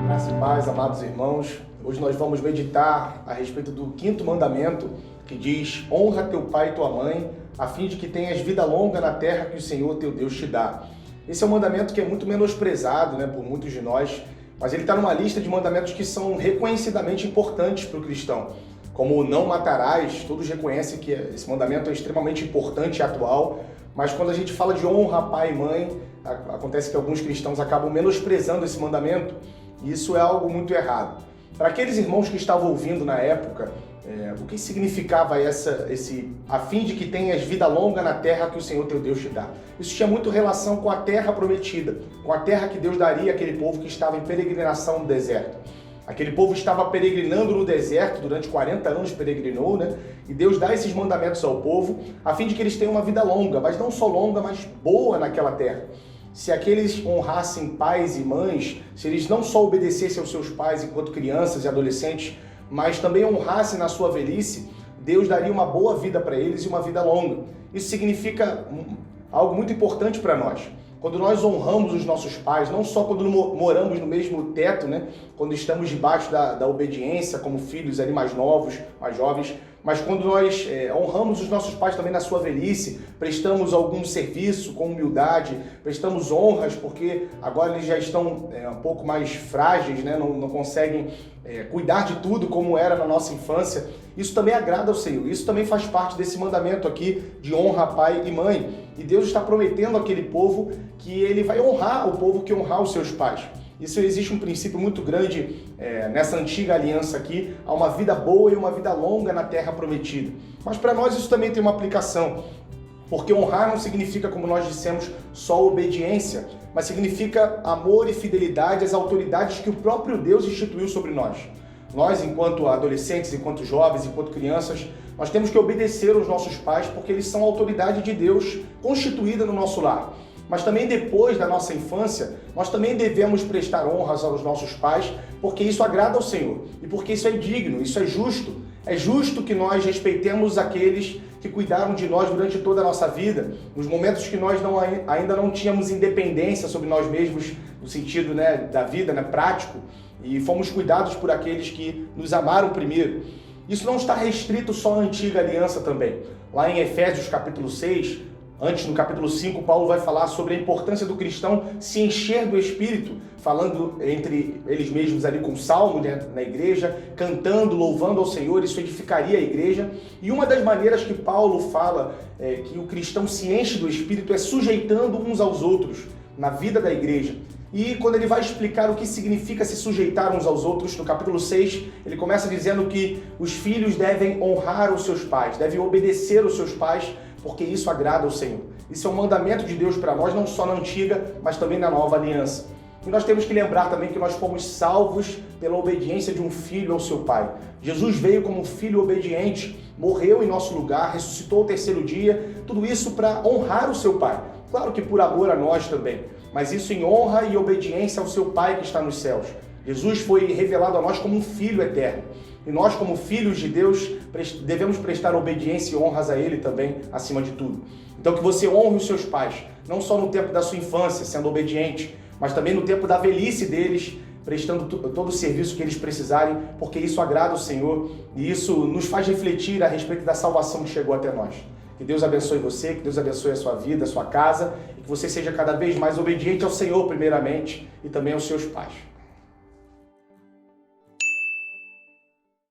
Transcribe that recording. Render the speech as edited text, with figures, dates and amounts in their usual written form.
Graças e paz, amados irmãos. Hoje nós vamos meditar a respeito do 5º mandamento, que diz: honra teu pai e tua mãe, a fim de que tenhas vida longa na terra que o Senhor teu Deus te dá. Esse é um mandamento que é muito menosprezado, por muitos de nós, mas ele está numa lista de mandamentos que são reconhecidamente importantes para o cristão. Como o não matarás, todos reconhecem que esse mandamento é extremamente importante e atual, mas quando a gente fala de honra a pai e mãe, acontece que alguns cristãos acabam menosprezando esse mandamento, e isso é algo muito errado. Para aqueles irmãos que estavam ouvindo na época, o que significava esse a fim de que tenhas vida longa na terra que o Senhor teu Deus te dá? Isso tinha muito relação com a terra prometida, com a terra que Deus daria àquele povo que estava em peregrinação no deserto. Aquele povo estava peregrinando no deserto, durante 40 anos peregrinou, E Deus dá esses mandamentos ao povo, a fim de que eles tenham uma vida longa, mas não só longa, mas boa naquela terra. Se aqueles honrassem pais e mães, se eles não só obedecessem aos seus pais enquanto crianças e adolescentes, mas também honrassem na sua velhice, Deus daria uma boa vida para eles e uma vida longa. Isso significa algo muito importante para nós. Quando nós honramos os nossos pais, não só quando moramos no mesmo teto, quando estamos debaixo da obediência, como filhos ali mais novos, mais jovens, mas quando nós honramos os nossos pais também na sua velhice, prestamos algum serviço com humildade, prestamos honras, porque agora eles já estão um pouco mais frágeis, não conseguem cuidar de tudo como era na nossa infância. Isso também agrada ao Senhor, isso também faz parte desse mandamento aqui de honra a pai e mãe. E Deus está prometendo àquele povo que ele vai honrar o povo que honrar os seus pais. Isso existe um princípio muito grande nessa antiga aliança aqui, há uma vida boa e uma vida longa na terra prometida. Mas para nós isso também tem uma aplicação, porque honrar não significa, como nós dissemos, só obediência, mas significa amor e fidelidade às autoridades que o próprio Deus instituiu sobre nós. Nós, enquanto adolescentes, enquanto jovens, enquanto crianças, nós temos que obedecer aos nossos pais porque eles são a autoridade de Deus constituída no nosso lar. Mas também depois da nossa infância, nós também devemos prestar honras aos nossos pais, porque isso agrada ao Senhor e porque isso é digno, isso é justo. É justo que nós respeitemos aqueles que cuidaram de nós durante toda a nossa vida, nos momentos que nós ainda não tínhamos independência sobre nós mesmos, no sentido da vida prático, e fomos cuidados por aqueles que nos amaram primeiro. Isso não está restrito só à antiga aliança também. Lá em Efésios capítulo 6, antes no capítulo 5, Paulo vai falar sobre a importância do cristão se encher do Espírito, falando entre eles mesmos ali com salmo na igreja, cantando, louvando ao Senhor, isso edificaria a igreja. E uma das maneiras que Paulo fala que o cristão se enche do Espírito é sujeitando uns aos outros na vida da igreja. E quando ele vai explicar o que significa se sujeitar uns aos outros, no capítulo 6, ele começa dizendo que os filhos devem honrar os seus pais, devem obedecer aos seus pais, porque isso agrada ao Senhor. Isso é um mandamento de Deus para nós, não só na antiga, mas também na nova aliança. E nós temos que lembrar também que nós fomos salvos pela obediência de um filho ao seu pai. Jesus veio como um filho obediente, morreu em nosso lugar, ressuscitou ao 3º dia, tudo isso para honrar o seu pai. Claro que por amor a nós também, mas isso em honra e obediência ao seu Pai que está nos céus. Jesus foi revelado a nós como um Filho eterno. E nós, como filhos de Deus, devemos prestar obediência e honras a Ele também, acima de tudo. Então que você honre os seus pais, não só no tempo da sua infância, sendo obediente, mas também no tempo da velhice deles, prestando todo o serviço que eles precisarem, porque isso agrada ao Senhor e isso nos faz refletir a respeito da salvação que chegou até nós. Que Deus abençoe você, que Deus abençoe a sua vida, a sua casa, e que você seja cada vez mais obediente ao Senhor primeiramente e também aos seus pais.